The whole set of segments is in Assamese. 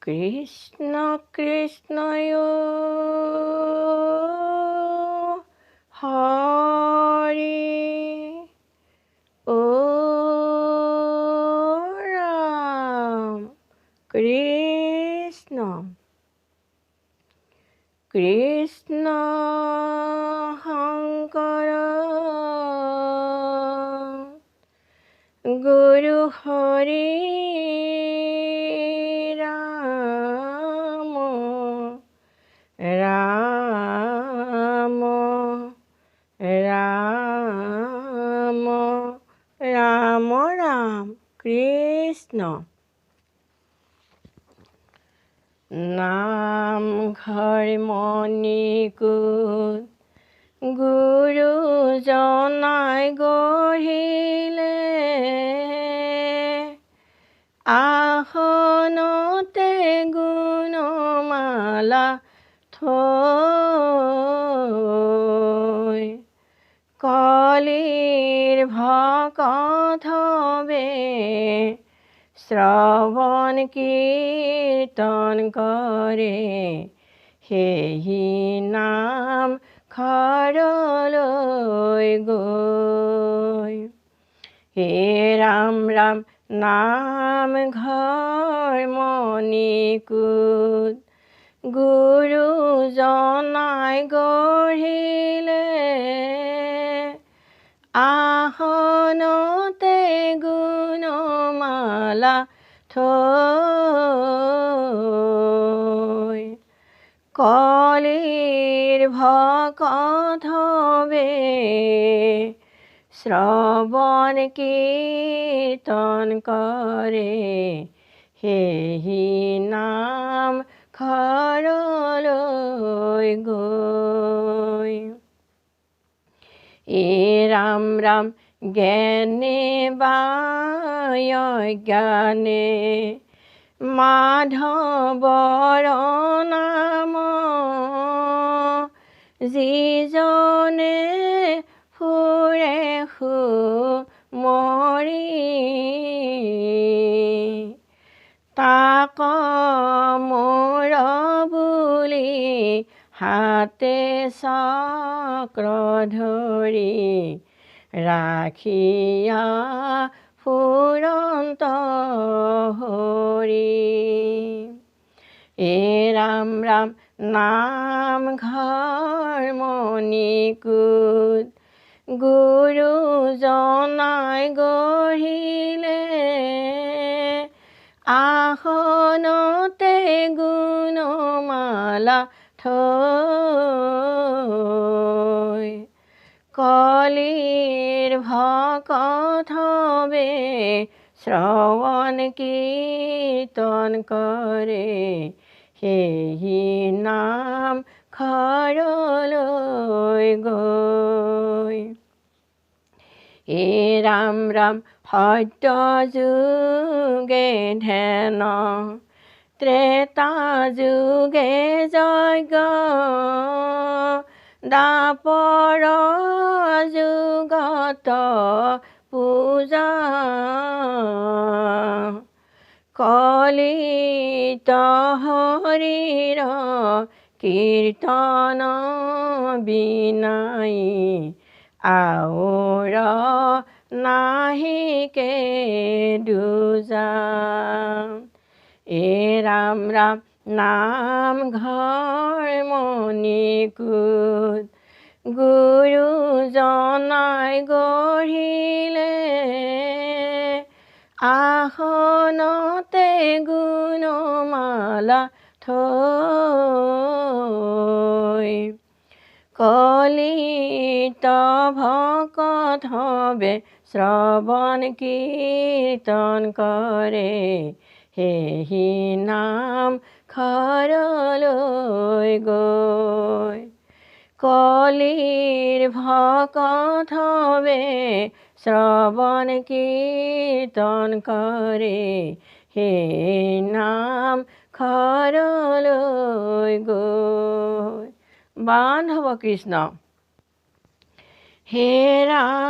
কৃষ্ণ কৃষ্ণ হৰে ও ৰাম কৃষ্ণ কৃষ্ণ শংকৰ গুৰু হৰি ৰাম ৰাম ৰাম ৰাম ৰাম কৃষ্ণ নামঘৰ মণিকূট গুৰুজনাই গঢ়িলে আসনতে গুণমালা থৈ কলিৰ ভকতবে শ্ৰৱণ কীৰ্তন কৰে সেহি নাম ঘৰলৈ গৈ হে ৰাম ৰাম নামঘৰ মণিকূট গুৰুজনাই গঢ়িলে আসনতে গুণমালা থৈ কলিৰ ভকতবে শ্ৰৱণ কীৰ্তন কৰে সেহি নাম ঘৰলৈ গৈ এ ৰাম ৰাম জ্ঞানে বায় জ্ঞানে মাধৱৰ নাম যিজনে ফুৰে সুমৰি তাক মোৰ বুলি হাতে চক্ৰ ধৰি ৰাখিয়া ফুৰন্ত হৰি এ ৰাম ৰাম নামঘৰ মণিকূট গুৰুজনাই গঢ়িলে আসনতে গুণমালা থৈ কলিৰ ভকতবে শ্ৰৱণ কীৰ্তন কৰে সেহি নাম ঘৰলৈ গৈ এ ৰাম ৰাম সত্য যুগে ধ্যান ত্ৰেতা যুগে যজ্ঞ দ্বাপৰ যুগত পূজা কলিত হৰিৰ কীৰ্তন বিনাই আউৰ নাহিকে দুজা এ ৰাম ৰাম নামঘৰ মণিকূট গুৰুজনাই গঢ়িলে আসনতে গুণমালা থৈ কলিত ভকতবে শ্ৰৱণ কীৰ্তন কৰে সেহি নাম ঘৰলৈ গৈ কলিৰ ভকতবে শ্ৰৱণ কীৰ্তন কৰে সেই নাম ঘৰলৈ গৈ বান্ধৱ কৃষ্ণ হে ৰাম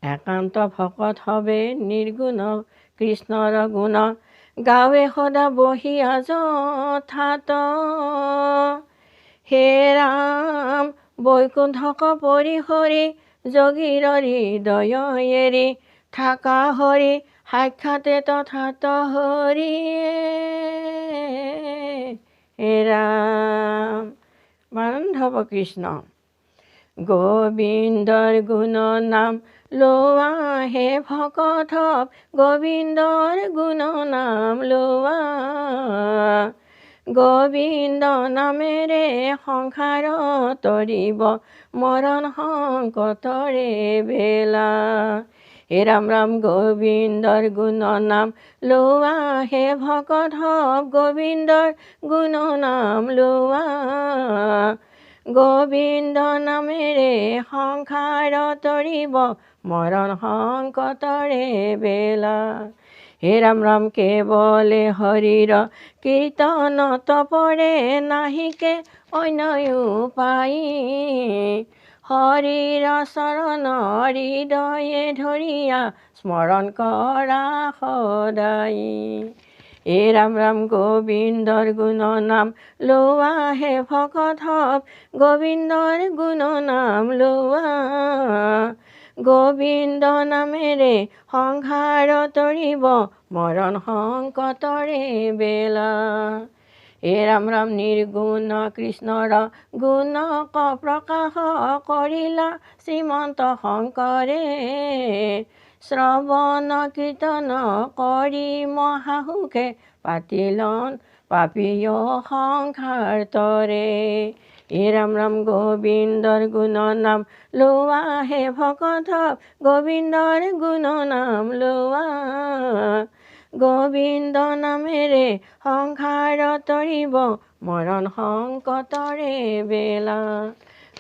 একান্ত ভকত হবে নিৰ্গুণ কৃষ্ণৰ গুণ গাৱে সদা বহিয়া যথাত হে ৰাম বৈকুণ্ঠক পৰিহৰি যোগীৰ হৃদয় এৰি থাকা হৰি সাক্ষাতে তথাত হৰিয়ে হে ৰাম বান্ধৱ কৃষ্ণ গোবিন্দৰ গুণ নাম লোৱা হে ভকত গোবিন্দৰ গুণ নাম লোৱা গোবিন্দ নামেৰে সংসাৰ তৰিব মৰণ সংকটৰে বেলা হে ৰাম ৰাম গোবিন্দৰ গুণ নাম লোৱা হে ভকত গোবিন্দৰ গুণ নাম লোৱা গোবিন্দ নামেৰে সংসাৰ তৰিব মৰণ সংকটৰে বেলা হে ৰাম ৰাম কেৱলে হৰিৰ কীৰ্তনত পৰে নাহিকে অন্য উপায় হৰিৰ চৰণ হৃদয়ে ধৰিয়া স্মৰণ কৰা সদায় হে ৰাম ৰাম গোবিন্দৰ গুণ নাম লোৱা হে ভকত গোবিন্দৰ গুণ নাম লোৱা গোবিন্দ নামেৰে সংসাৰ তৰিব মৰণ সংকটৰে বেলা হে ৰাম ৰাম নিৰ্গুণ কৃষ্ণৰ গুণক প্ৰকাশ কৰিলা শ্ৰীমন্ত শংকৰে শ্ৰৱণ কীৰ্তন কৰি মহাসুখে পাতিলন পাপীয় সংসাৰ তৰে হে ৰাম ৰাম গোবিন্দৰ গুণ নাম লোৱা হে ভকত গোবিন্দৰ গুণ নাম লোৱা গোবিন্দ নামেৰে সংসাৰ তৰিব মৰণ সংকটৰে বেলা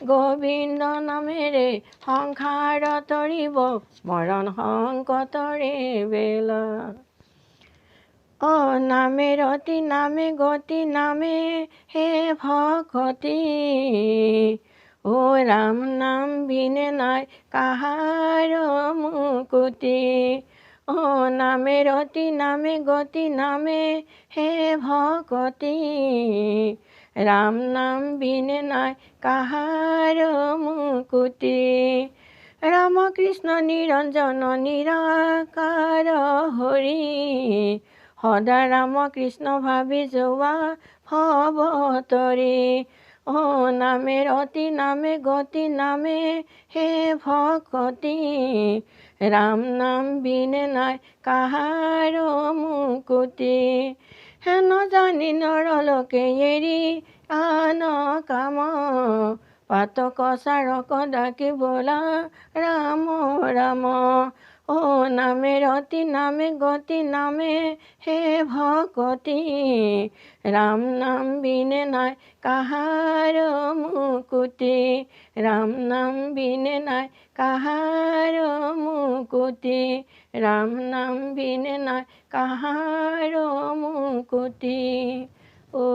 গোবিন্দ নামেৰে সংসাৰ তৰিব মৰণ সংকটৰে বেলা নামে ৰতি নামে গতি নামে হে ভকতি ও ৰাম নাম বিনে নাই কাহাৰ মুকুতি নামে ৰতি নামে গতি নামে হে ভকতি ৰাম নাম বিনে নাই কাহাৰ মুকুতি ৰাম কৃষ্ণ নিৰঞ্জন নিৰাকাৰ হৰি সদা ৰাম কৃষ্ণ ভাবি যোৱা ভৱ তৰি নামে ৰতি নামে গতি নামে হে ভকতি ৰাম নাম বিনে নাই কাহাৰ মুকুতি হেন জানি নৰলোকে এৰি আন কাম পাতক চাৰক ডাকি বোলা ৰাম ৰাম নামে ৰতি নামে গতি নামে হে ভকতি ৰাম নাম বিনে নাই কাহাৰ মুকুতি ৰাম নাম বিনে নাই কাহাৰ মুকুতি ৰাম নাম বিনে নাই কাহাৰ মুকুতি ও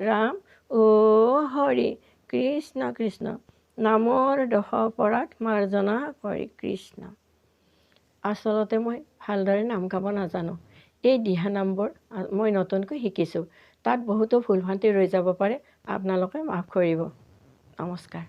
ৰাম ও হৰি কৃষ্ণ কৃষ্ণ নামৰ দশ অপৰাধ মাৰ্জনা কৰি কৃষ্ণ আচলতে মই ভালদৰে নাম গাব নাজানো এই দিহানামবোৰ মই নতুনকৈ শিকিছোঁ তাত বহুতো ভুল ভ্ৰান্তি ৰৈ যাব পাৰে আপোনালোকে মাফ কৰিব নমস্কাৰ